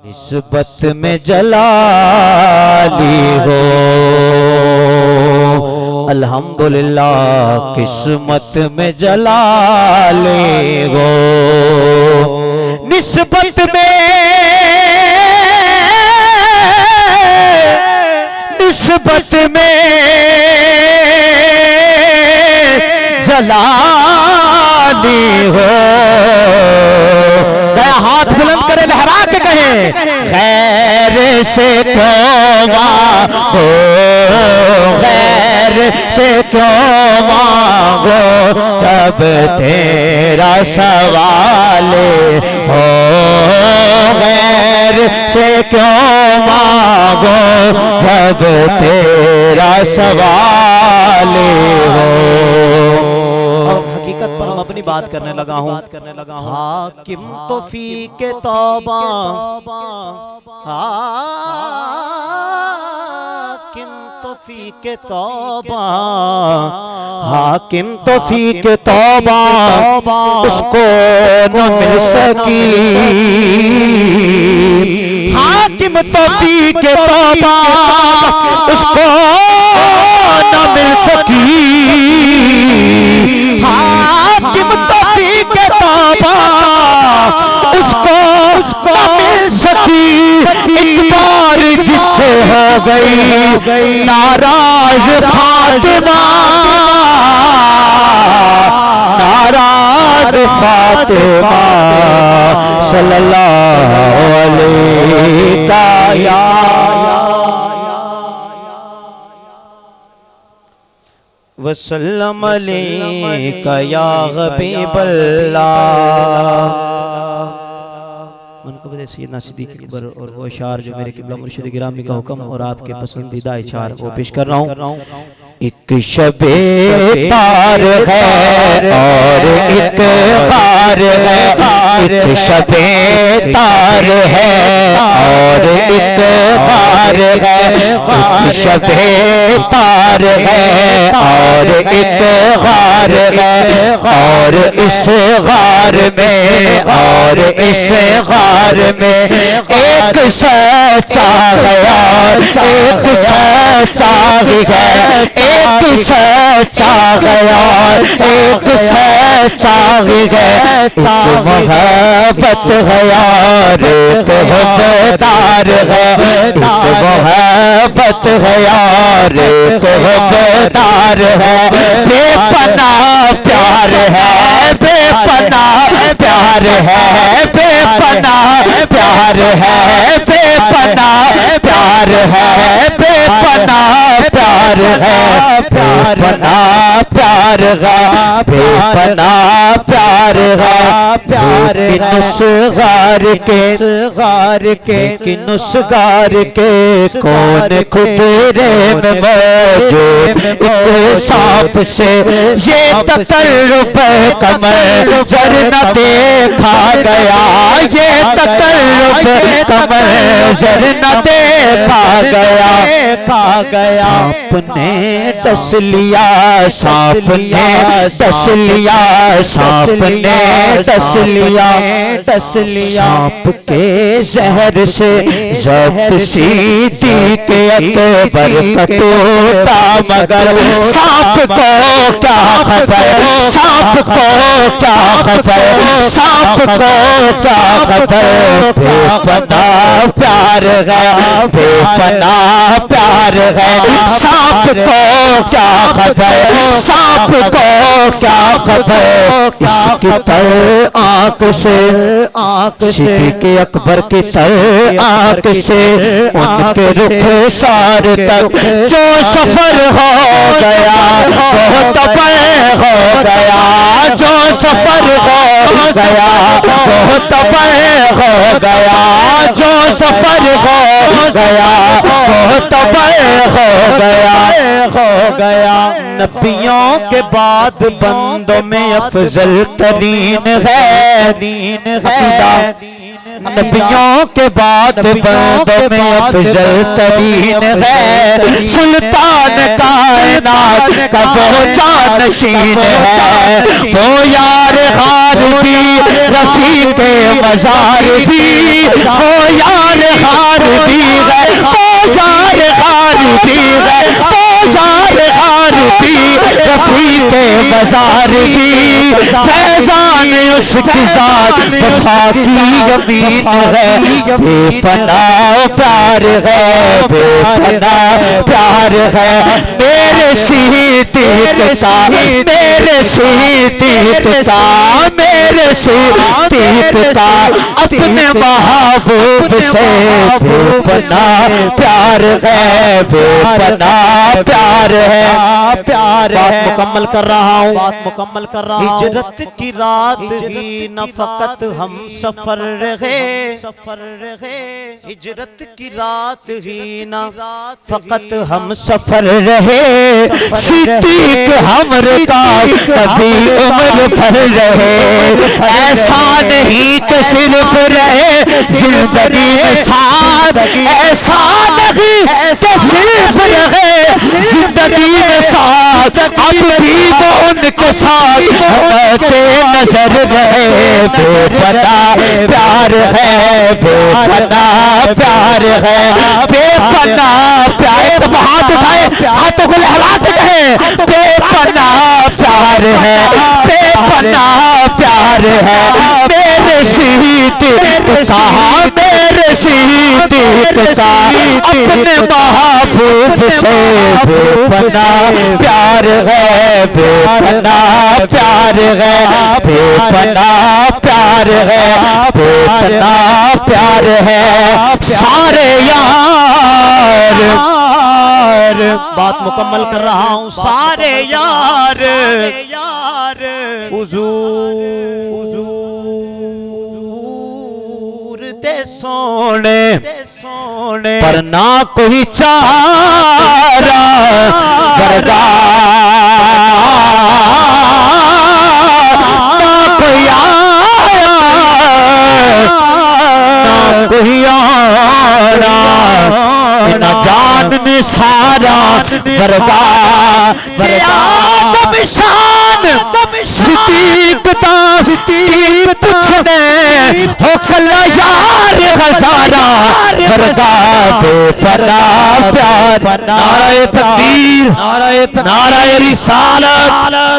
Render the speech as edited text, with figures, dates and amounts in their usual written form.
निस्बत में जलाली हो। अल्हम्दुलिल्लाह किस्मत में जलाले हो। निस्बत में जलाली हो। हाथ बुलंद करे, लहरा के कहे खैर से क्यों मांगो, खैर से क्यों मांगो, जब तेरा सवाल हो। खैर से क्यों मांगो, जब तेरा सवाल हो। हकीकत पर हम अपनी बात करने लगा हूँ। हाकिम तो फी के तौबा, हाकिम तो फी के तौबा, हाकिम तो फी के तौबा, उसको न मिल सकी। हाकिम तो फी के तौबा, उसको न मिल सकी। हाकिम तौफीक के तौबा, उसको मिल सकी। एक बार जिससे हो गई नाराज फातिमा, नाराज फातिमा सल्लल्लाहु अलैहि वसल्लम अलैका या हबीबल्लाह। मनक़िब सैयदना सिद्दीक़ अकबर और वो अशार जो मेरे क़िबला मुर्शिद गिरामी का हुक्म और आपके पसंदीदा अशार वो पेश कर रहा हूँ। एक शबे तार है और एक खार है, एक शबे तार है और एक खार है, एक शबे तार है और एक खार है। और इस गार में, और इस गार में एक सच्चा गया, एक सच्चा है, एक सच्चा गया, एक सच्चा है। मोहब्बत है यार, एक वफादार है, एक मोहब्बत है यार, एक वफादार है। बेपनाह प्यार है, बेपनाह प्यार है, बेपनाह प्यार है, बेपनाह प्यार है, बेपनाह प्यार है, बेपनाह प्यार है, बेपनाह प्यार है। प्यार नुस्गार के नुस्गार के कौन खुदरे में मौजूद। एक सांप से ये तकल्लुफ कमर जर न देखा गया, ये तकल्लुफ कमर जर न देखा गया। सांप ने डस लिया, सांप ने डस लिया, सांप ने डस लिया, डस लिया। सांप के जहर से ज़ब्त सीधी के अकबर का टूटा, मगर सांप को क्या खबर, सांप को क्या खबर, सांप को क्या खबर। बेपनाह प्यार है, बेपनाह प्यार है। सांप को क्या खबर, सांप को क्या खबर। इसकी तर आंख से, सिद्दीक़ अकबर की तर आंख से उनके रुख सार तक जो सफर हो गया बहुत तबर हो गया, जो सफर हो गया बहुत तबर हो गया, जो सफर हो गया बहुत तबर हो गया। नबियों के बाद बंदों में अफजल तरीन है, नबियों के बाद बंदों में अफजल तरीन है। सुल्तान कायनात का वो जानशीन है, वो यार हार भी रफीक मजार भी, वो यार हजारगी फैजान उसकी जात वफा की यमीन है बेपनाह प्यार है बेपनाह प्यार है मेरे सिद्दीक का मेरे सिद्दीक का मेरे सिद्दीक का अपने महबूब से बेपनाह प्यार है बेपनाह प्यार है प्यार बात मुकम्मल कर रहा हूँ हिजरत की रात ही न फकत हम सफर रहे हिजरत की रात ही न फकत हम सफर रहे सिद्दीक हमरे का कभी उम्र भर रहे ऐसा नहीं कि सिर्फ रहे जिंदगी में साथ ऐसा नहीं सिर्फ रहे जिंदगी में साथ अब भी वो उनके साथ नजर रहे बेपनाह प्यार है बेपनाह प्यार है बेपनाह प्यार हाथ उठाए हाथों को लहराते कहे बेपनाह प्यार है बेपनाह प्यार है मेरे सिद्दीक का मेरे सिद्दीक का अपने महबूब से बेपनाह प्यार है बेपनाह प्यार है बेपनाह प्यार है बेपनाह प्यार है सारे यार बात मुकम्मल कर रहा हूँ सारे यार हुजूर दे सोने पर ना कोई चारा वरगा ना कोई आया ना कोई आना न जान में सारा बर्बाद शान सिद्दीक पूछने हो कल्ला यार हजारा बर्बाद बेपनाह प्यार नाराए तकबीर नाराए रिसालत